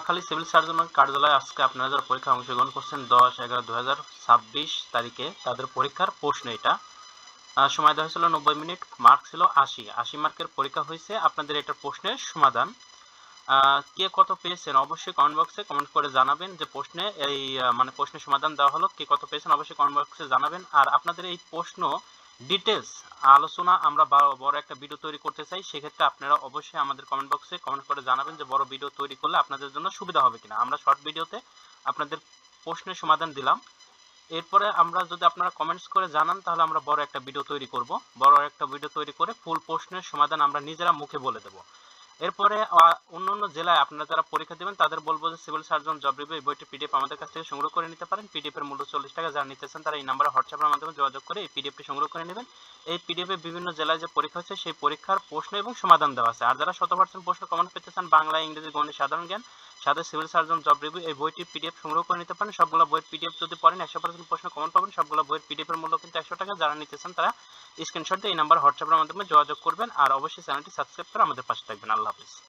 Noakhali civil surgeon কার্যালয়ে আজকে আপনারা যারা পরীক্ষা অংশগ্রহণ করছেন 10/11/2026 তারিখে তাদের পরীক্ষার প্রশ্ন এটা সময় দেওয়া হয়েছিল 90 মিনিট, মার্ক ছিল 80 মার্কের পরীক্ষা হয়েছে। আপনাদের এটা প্রশ্নের সমাধান কে কত পেয়েছেন অবশ্যই কমেন্ট বক্সে কমেন্ট করে জানাবেন। যে প্রশ্নে এই মানে প্রশ্নের সমাধান দেওয়া হলো, কে কত পেয়েছেন অবশ্যই কমেন্ট বক্সে জানাবেন। আর আপনাদের এই প্রশ্ন ডিটেলস আলোচনা আমরা বড় একটা ভিডিও তৈরি করতে চাই, সেক্ষেত্রে আপনারা অবশ্যই আমাদের কমেন্ট বক্সে কমেন্ট করে জানাবেন যে বড় ভিডিও তৈরি করলে আপনাদের জন্য সুবিধা হবে কিনা। আমরা শর্ট ভিডিওতে আপনাদের প্রশ্নের সমাধান দিলাম, এরপরে আমরা যদি আপনারা কমেন্টস করে জানান তাহলে আমরা বড় একটা ভিডিও তৈরি করব। বড় একটা ভিডিও তৈরি করে ফুল প্রশ্নের সমাধান আমরা নিজেরা মুখে বলে দেব। এরপরে অন্যান্য জেলায় আপনারা যারা পরীক্ষা দেবেন তাদের বলবো যে সিভিল সার্জন জব রিভিউ এই বইটি পিডিএফ আমাদের কাছ থেকে সংগ্রহ করে নিতে পারেন। পিডিএফ এর মূল্য 40 টাকা। যারা নিতেছেন তারা এই নাম্বারে হোয়াটসঅ্যাপের মাধ্যমে যোগাযোগ করে এই পিডিএফটি সংগ্রহ করে নেবেন। এই পিডিএফে বিভিন্ন জেলায় যে পরীক্ষা হচ্ছে সেই পরীক্ষার প্রশ্ন এবং সমাধান দেওয়া আছে। আর যারা 100% প্রশ্ন কমন পেতে চান বাংলা, ইংরেজি, গণিত, সাধারণ জ্ঞান সাথে সিভিল সার্জন জব রিভিউ এই বইটি পিডিএফ সংগ্রহ করে নিতে পারেন। সবগুলো বইয়ের পিডিএফ যদি পড়েন 100% প্রশ্ন কমন পাবেন। সবগুলো বইয়ের পিডিএফ এর মূল্য কিন্তু 100 টাকা। যারা নিতেছেন তারা স্ক্রিনশট দিয়ে এই নাম্বার হোয়াটসঅ্যাপের মাধ্যমে যোগাযোগ করবেন। আর অবশ্যই চ্যানেলটি সাবস্ক্রাইব করে আমাদের পাশে থাকবেন। আল্লাহ হাফেজ।